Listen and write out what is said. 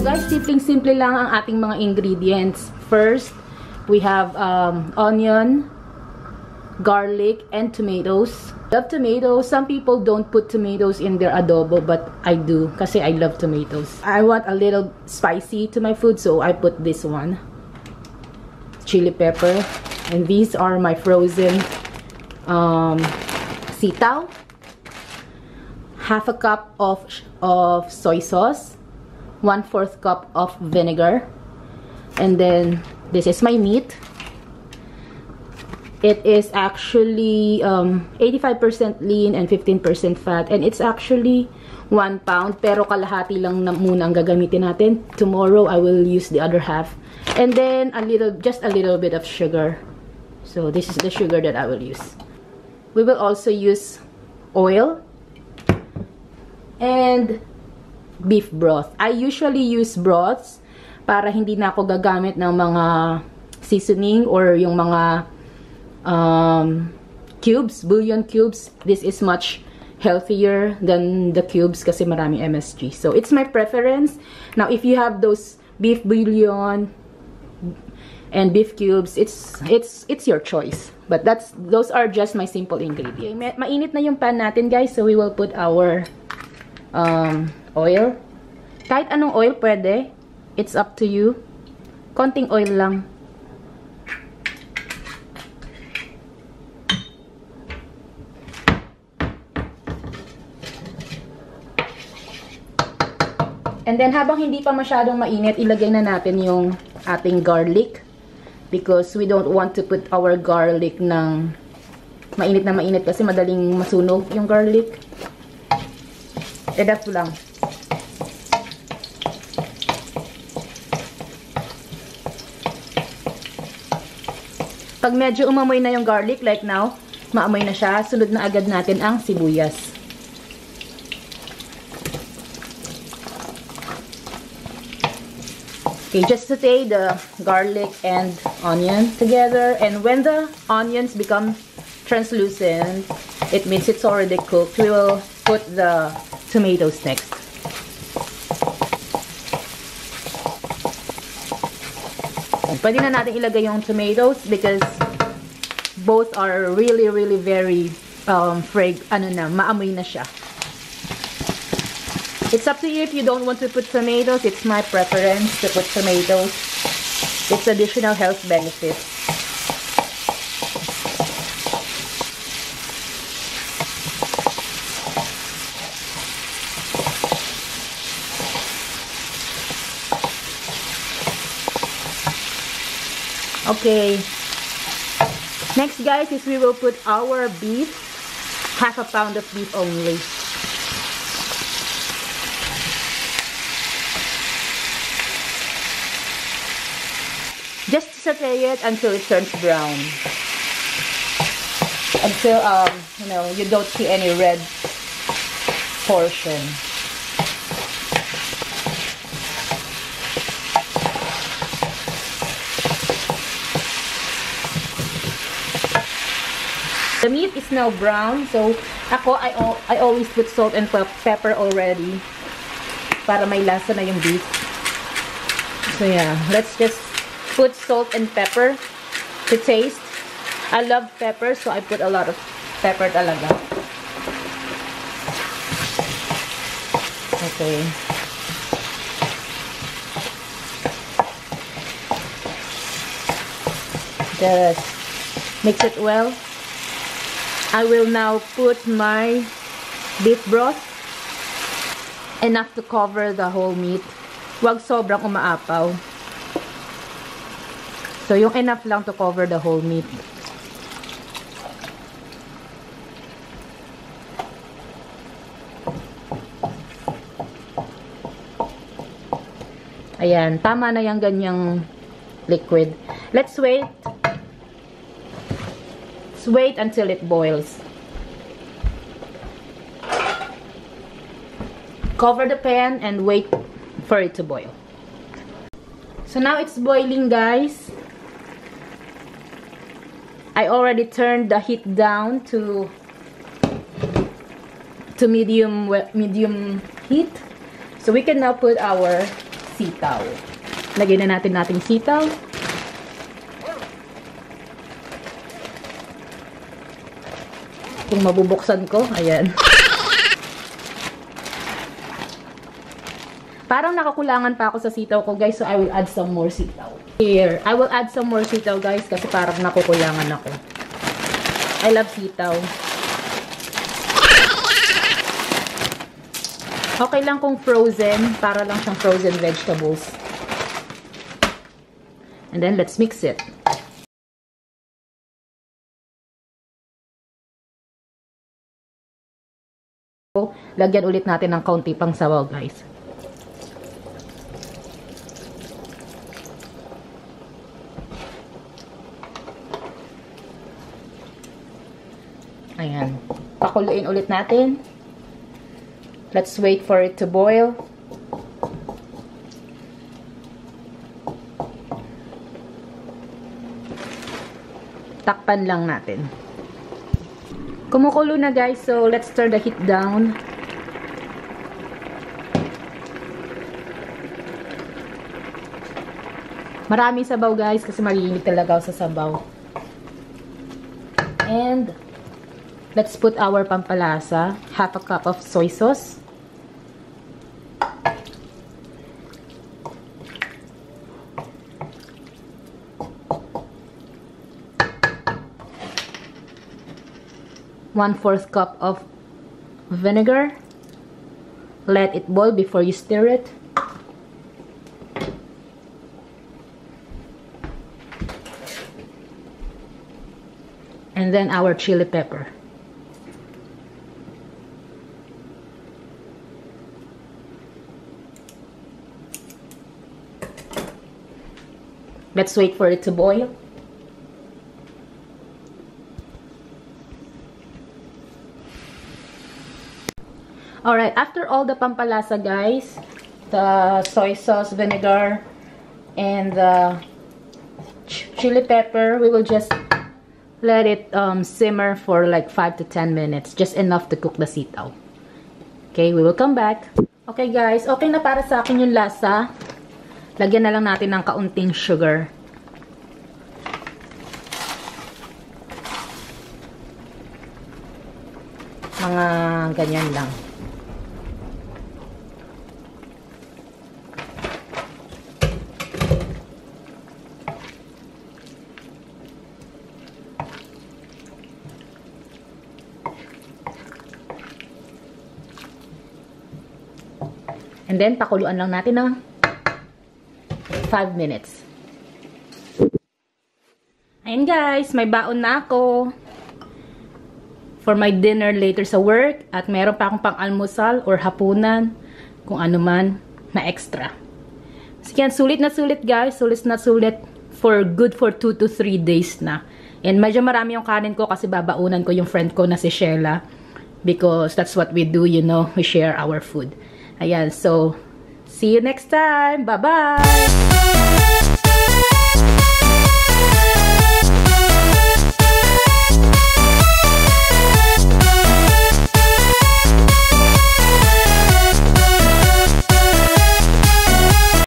guys, simpleng-simple lang ang ating mga ingredients. First, we have onion, garlic, and tomatoes. Love tomatoes. Some people don't put tomatoes in their adobo, but I do kasi I love tomatoes. I want a little spicy to my food, so I put this one. Chili pepper. And these are my frozen sitaw. Half a cup of soy sauce. 1/4 cup of vinegar. And then this is my meat. It is actually 85% lean and 15% fat, and it's actually 1 pound, pero kalahati lang na muna ang gagamitin natin. Tomorrow I will use the other half. And then just a little bit of sugar. So this is the sugar that I will use. We will also use oil and beef broth. I usually use broths para hindi na ako gagamit ng mga seasoning or yung mga cubes, bouillon cubes. This is much healthier than the cubes kasi maraming MSG. So it's my preference. Now if you have those beef bouillon and beef cubes, it's your choice. But those are just my simple ingredients. Okay, mainit na yung pan natin, guys, so we will put our oil. Kahit anong oil pwede. It's up to you. Konting oil lang. And then habang hindi pa masyadong mainit, ilagay na natin yung ating garlic. Because we don't want to put our garlic ng mainit na mainit kasi madaling masunog yung garlic. Enough lang. Pag medyo umamoy na yung garlic, like now, maamoy na siya, sunod na agad natin ang sibuyas. Okay, just saute the garlic and onion together, and when the onions become translucent, it means it's already cooked. We will put the tomatoes next. And pwede na natin ilagay yung tomatoes because both are really very maamoy na siya. It's up to you if you don't want to put tomatoes. It's my preference to put tomatoes. It's additional health benefits. Okay. Next, guys, is we will put our beef. Half a pound of beef only. Just saute it until it turns brown. Until, you know, you don't see any red portion. The meat is now brown, so I always put salt and pepper already para may lasa na yung beef. So yeah, let's just put salt and pepper to taste. I love pepper, so I put a lot of pepper talaga. Okay. Just mix it well. I will now put my beef broth. Enough to cover the whole meat. Huwag sobrang umaapaw. So, yung enough lang to cover the whole meat. Ayan, tama na yung ganyang liquid. Let's wait. Let's wait until it boils. Cover the pan and wait for it to boil. So now it's boiling, guys. I already turned the heat down to medium heat. So we can now put our sitaw. Lagyan na natin sitaw. Kung mabubuksan ko, ayan. Parang nakakulangan pa ako sa sitaw ko, guys. So, I will add some more sitaw. Here, I will add some more sitaw, guys, kasi parang nakukulangan ako. I love sitaw. Okay lang kung frozen, para lang siyang frozen vegetables. And then, let's mix it. Lagyan ulit natin ng kaunti pang sabaw, guys. Ayan. Pakuluin ulit natin. Let's wait for it to boil. Takpan lang natin. Kumukulo na, guys, so let's turn the heat down. Maraming sabaw, guys, kasi mahilig talaga ako sa sabaw. And let's put our pampalasa, half a cup of soy sauce. One-fourth cup of vinegar. Let it boil before you stir it. And then our chili pepper. Let's wait for it to boil. Alright, after all the pampalasa, guys, the soy sauce, vinegar, and the chili pepper, we will just let it simmer for like 5 to 10 minutes. Just enough to cook the sitaw. Okay, we will come back. Okay, guys, okay na para sa akin yung lasa. Lagyan na lang natin ng kaunting sugar. Mga ganyan lang. And then, pakuluan lang natin ng 5 minutes. Ayan, guys, may baon na ako for my dinner later sa work. At meron pa akong pang-almusal or hapunan, kung ano man, na extra. So, yan, sulit na sulit, guys. Sulit na sulit for good for 2 to 3 days na. And medyo marami yung kanin ko kasi babaunan ko yung friend ko na si Sheila. Because that's what we do, you know. We share our food. Ayan, so, see you next time. Bye-bye!